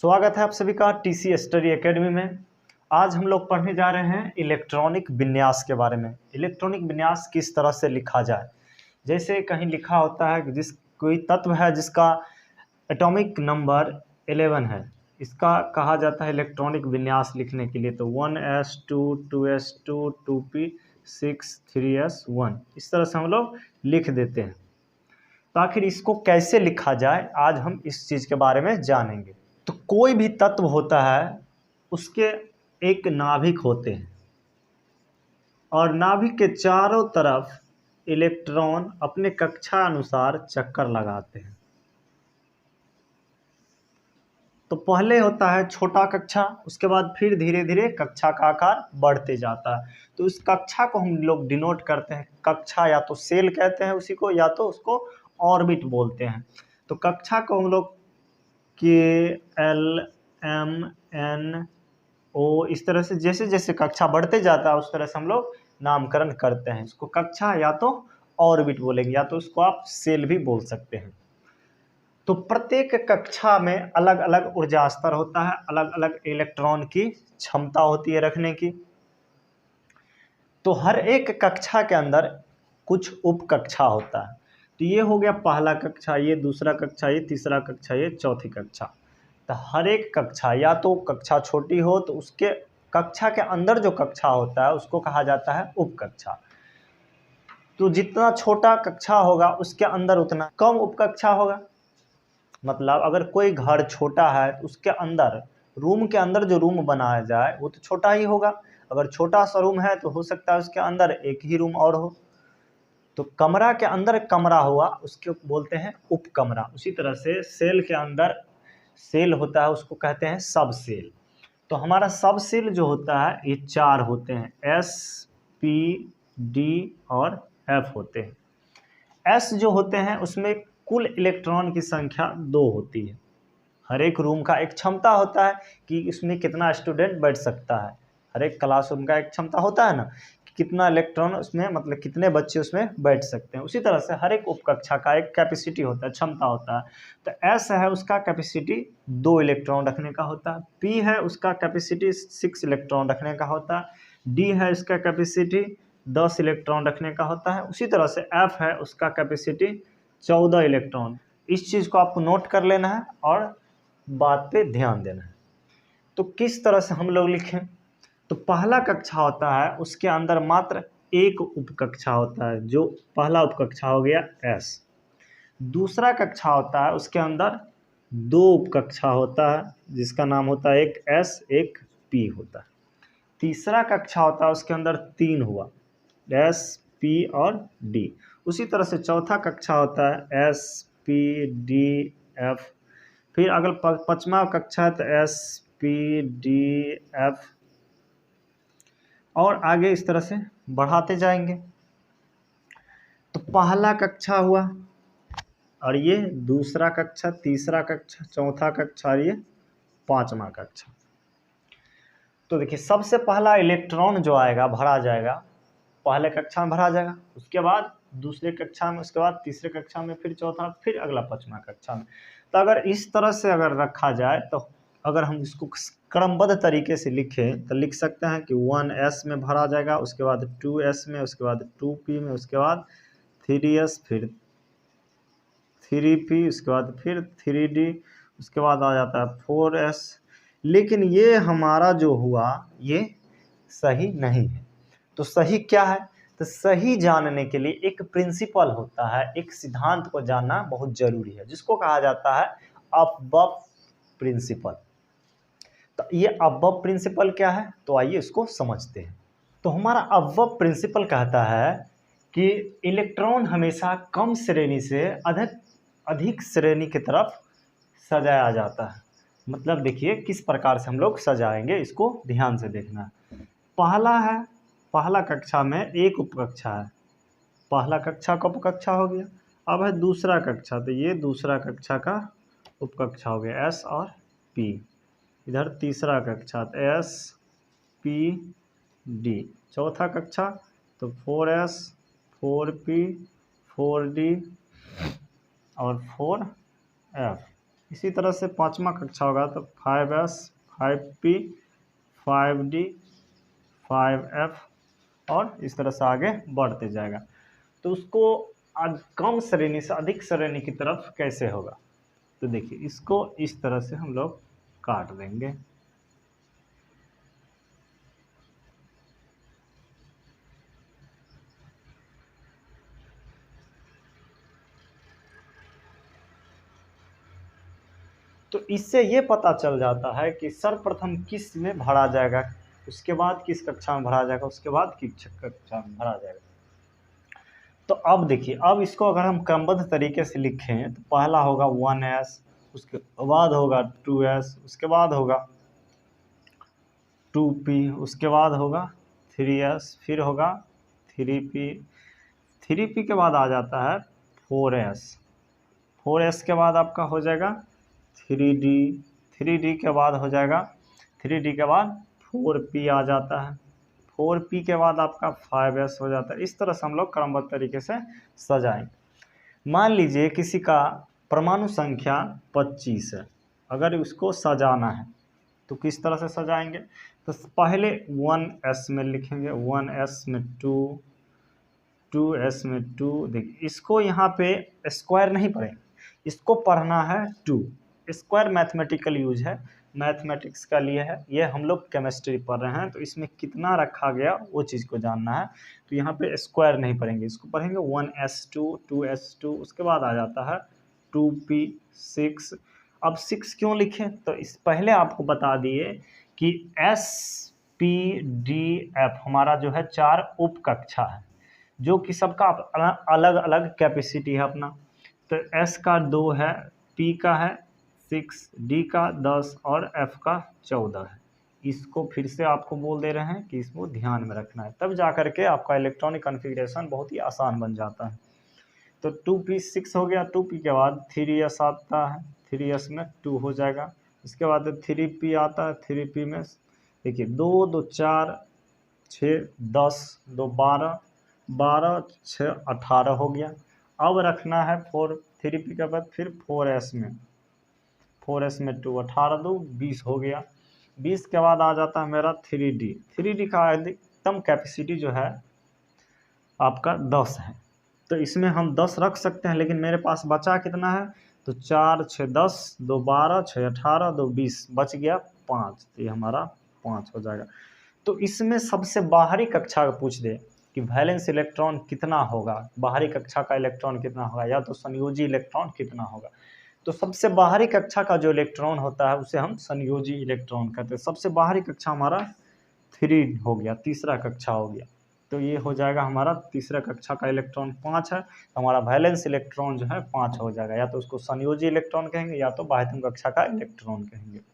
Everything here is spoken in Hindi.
स्वागत है आप सभी का टीसी स्टडी एकेडमी में। आज हम लोग पढ़ने जा रहे हैं इलेक्ट्रॉनिक विन्यास के बारे में। इलेक्ट्रॉनिक विन्यास किस तरह से लिखा जाए। जैसे कहीं लिखा होता है कि कोई तत्व है जिसका एटॉमिक नंबर 11 है, इसका कहा जाता है इलेक्ट्रॉनिक विन्यास लिखने के लिए तो 1s2 2s2 2p 6 3s1 इस तरह से हम लोग लिख देते हैं। तो आखिर इसको कैसे लिखा जाए, आज हम इस चीज़ के बारे में जानेंगे। तो कोई भी तत्व होता है उसके एक नाभिक होते हैं और नाभिक के चारों तरफ इलेक्ट्रॉन अपने कक्षा अनुसार चक्कर लगाते हैं। तो पहले होता है छोटा कक्षा, उसके बाद फिर धीरे धीरे कक्षा का आकार बढ़ते जाता है। तो इस कक्षा को हम लोग डिनोट करते हैं कक्षा, या तो सेल कहते हैं उसी को, या तो उसको ऑर्बिट बोलते हैं। तो कक्षा को हम लोग KLMNO इस तरह से जैसे जैसे कक्षा बढ़ते जाता है उस तरह से हम लोग नामकरण करते हैं। इसको कक्षा या तो ऑर्बिट बोलेंगे, या तो इसको आप सेल भी बोल सकते हैं। तो प्रत्येक कक्षा में अलग अलग ऊर्जा स्तर होता है, अलग अलग इलेक्ट्रॉन की क्षमता होती है रखने की। तो हर एक कक्षा के अंदर कुछ उप कक्षा होता है। तो ये हो गया पहला कक्षा, ये दूसरा कक्षा, ये तीसरा कक्षा, ये चौथी कक्षा। तो हर एक कक्षा, या तो कक्षा छोटी हो तो उसके कक्षा के अंदर जो कक्षा होता है उसको कहा जाता है उप कक्षा। तो जितना छोटा कक्षा होगा उसके अंदर उतना कम उप कक्षा होगा। मतलब अगर कोई घर छोटा है तो उसके अंदर रूम के अंदर जो रूम बनाया जाए वो तो छोटा ही होगा। अगर छोटा सा रूम है तो हो सकता है उसके अंदर एक ही रूम और हो। तो कमरा के अंदर कमरा हुआ उसके बोलते हैं उप कमरा। उसी तरह से सेल के अंदर सेल होता है उसको कहते हैं सब सेल। तो हमारा सब सेल जो होता है ये 4 होते हैं, S P D और F होते हैं। S जो होते हैं उसमें कुल इलेक्ट्रॉन की संख्या 2 होती है। हर एक रूम का एक क्षमता होता है कि इसमें कितना स्टूडेंट बैठ सकता है। हर एक क्लासरूम का एक क्षमता होता है ना, कि कितना इलेक्ट्रॉन उसमें, मतलब कितने बच्चे उसमें बैठ सकते हैं। उसी तरह से हर एक उपकक्षा का एक कैपेसिटी होता है, क्षमता होता है। तो एस है उसका कैपेसिटी 2 इलेक्ट्रॉन रखने का होता है। पी है उसका कैपेसिटी 6 इलेक्ट्रॉन रखने का होता है। डी है इसका कैपेसिटी 10 इलेक्ट्रॉन रखने का होता है। उसी तरह से एफ है उसका कैपेसिटी 14 इलेक्ट्रॉन। इस चीज़ को आपको नोट कर लेना है और बात पे ध्यान देना है। तो किस तरह से हम लोग लिखें। तो पहला कक्षा होता है उसके अंदर मात्र एक उपकक्षा होता है, जो पहला उपकक्षा हो गया S। दूसरा कक्षा होता है उसके अंदर 2 उपकक्षा होता है जिसका नाम होता है एक S एक P होता है। तीसरा कक्षा होता है उसके अंदर 3 हुआ, S P और D। उसी तरह से चौथा कक्षा होता है S P D F। फिर अगर पांचवा कक्षा है तो S P D F और आगे इस तरह से बढ़ाते जाएंगे। तो पहला कक्षा हुआ और ये दूसरा कक्षा, तीसरा कक्षा, चौथा कक्षा और ये पांचवा कक्षा। तो देखिए सबसे पहला इलेक्ट्रॉन जो आएगा भरा जाएगा, पहले कक्षा में भरा जाएगा, उसके बाद दूसरे कक्षा में, उसके बाद तीसरे कक्षा में, फिर चौथा, फिर अगला पांचवा कक्षा में। तो अगर इस तरह से अगर रखा जाए तो अगर हम इसको क्रमबद्ध तरीके से लिखें तो लिख सकते हैं कि 1S में भरा जाएगा, उसके बाद 2S में, उसके बाद 2P में, उसके बाद 3S, फिर 3P, उसके बाद फिर 3D, उसके बाद आ जाता है 4S। लेकिन ये हमारा जो हुआ ये सही नहीं है। तो सही क्या है। तो सही जानने के लिए एक प्रिंसिपल होता है, एक सिद्धांत को जानना बहुत जरूरी है, जिसको कहा जाता है अबब प्रिंसिपल। तो ये अबब प्रिंसिपल क्या है, तो आइए इसको समझते हैं। तो हमारा अबब प्रिंसिपल कहता है कि इलेक्ट्रॉन हमेशा कम श्रेणी से अधिक श्रेणी की तरफ सजाया जाता है। मतलब देखिए किस प्रकार से हम लोग सजाएंगे, इसको ध्यान से देखना। पहला है, पहला कक्षा में एक उपकक्षा है, पहला कक्षा का उपकक्षा हो गया। अब है दूसरा कक्षा, तो ये दूसरा कक्षा का उपकक्षा हो गया S और P। इधर तीसरा कक्षा तो S P D। चौथा कक्षा तो 4S 4P 4D और 4F। इसी तरह से 5वां कक्षा होगा तो 5s 5p 5d 5f और इस तरह से आगे बढ़ते जाएगा। तो उसको कम श्रेणी से अधिक श्रेणी की तरफ कैसे होगा, तो देखिए इसको इस तरह से हम लोग काट देंगे। तो इससे ये पता चल जाता है कि सर्वप्रथम किस में भरा जाएगा, उसके बाद किस कक्षा में भरा जाएगा, उसके बाद किस कक्षा में भरा जाएगा। तो अब देखिए, अब इसको अगर हम क्रमबद्ध तरीके से लिखें तो पहला होगा 1s, उसके बाद होगा 2s, उसके बाद होगा 2p, उसके बाद होगा 3s, फिर होगा 3p, 3p के बाद आ जाता है 4s, 4s के बाद आपका हो जाएगा 3d, 3d के बाद हो जाएगा 3d के बाद 4p आ जाता है, 4p के बाद आपका 5s हो जाता है। इस तरह से हम लोग क्रमबद्ध तरीके से सजाएंगे। मान लीजिए किसी का परमाणु संख्या 25 है, अगर उसको सजाना है तो किस तरह से सजाएंगे, तो पहले 1s में लिखेंगे, 1s में 2, 2s में 2। देखिए इसको यहाँ पे स्क्वायर नहीं पढ़ेंगे, इसको पढ़ना है 2। स्क्वायर मैथमेटिकल यूज है, मैथमेटिक्स का लिए है, ये हम लोग केमिस्ट्री पढ़ रहे हैं तो इसमें कितना रखा गया वो चीज़ को जानना है। तो यहाँ पे स्क्वायर नहीं पढ़ेंगे, इसको पढ़ेंगे 1s2, 2s2, उसके बाद आ जाता है 2p 6। अब 6 क्यों लिखें, तो इस पहले आपको बता दिए कि SPDF हमारा जो है 4 उप कक्षा है, जो कि सबका अलग अलग कैपेसिटी है अपना। तो S का 2 है, P का है 6, D का 10 और F का 14 है। इसको फिर से आपको बोल दे रहे हैं कि इसको ध्यान में रखना है, तब जा करके आपका इलेक्ट्रॉनिक कॉन्फ़िगरेशन बहुत ही आसान बन जाता है। तो 2p 6 हो गया, 2p के बाद 3s आता है, 3s में 2 हो जाएगा, इसके बाद 3p आता है, 3p में देखिए 2 2 4 6 10 2 12 12 6 18 हो गया। अब रखना है 3p के बाद फिर 4s में 2 18 2 20 हो गया। 20 के बाद आ जाता है मेरा 3d का अधिकतम कैपेसिटी जो है आपका 10 है, तो इसमें हम 10 रख सकते हैं, लेकिन मेरे पास बचा कितना है, तो 4 6 10 2 12 6 18 2 20 बच गया 5, तो ये हमारा 5 हो जाएगा। तो इसमें सबसे बाहरी कक्षा का पूछ दे कि वैलेंस इलेक्ट्रॉन कितना होगा, बाहरी कक्षा का इलेक्ट्रॉन कितना होगा, या तो संयोजी इलेक्ट्रॉन कितना होगा। तो सबसे बाहरी कक्षा का जो इलेक्ट्रॉन होता है उसे हम संयोजी इलेक्ट्रॉन कहते हैं। सबसे बाहरी कक्षा हमारा 3 हो गया, तीसरा कक्षा हो गया। तो ये हो जाएगा हमारा तीसरा कक्षा का इलेक्ट्रॉन 5 है, तो हमारा वैलेंस इलेक्ट्रॉन जो है 5 हो जाएगा। या तो उसको संयोजी इलेक्ट्रॉन कहेंगे या तो बाह्यतम कक्षा का इलेक्ट्रॉन कहेंगे।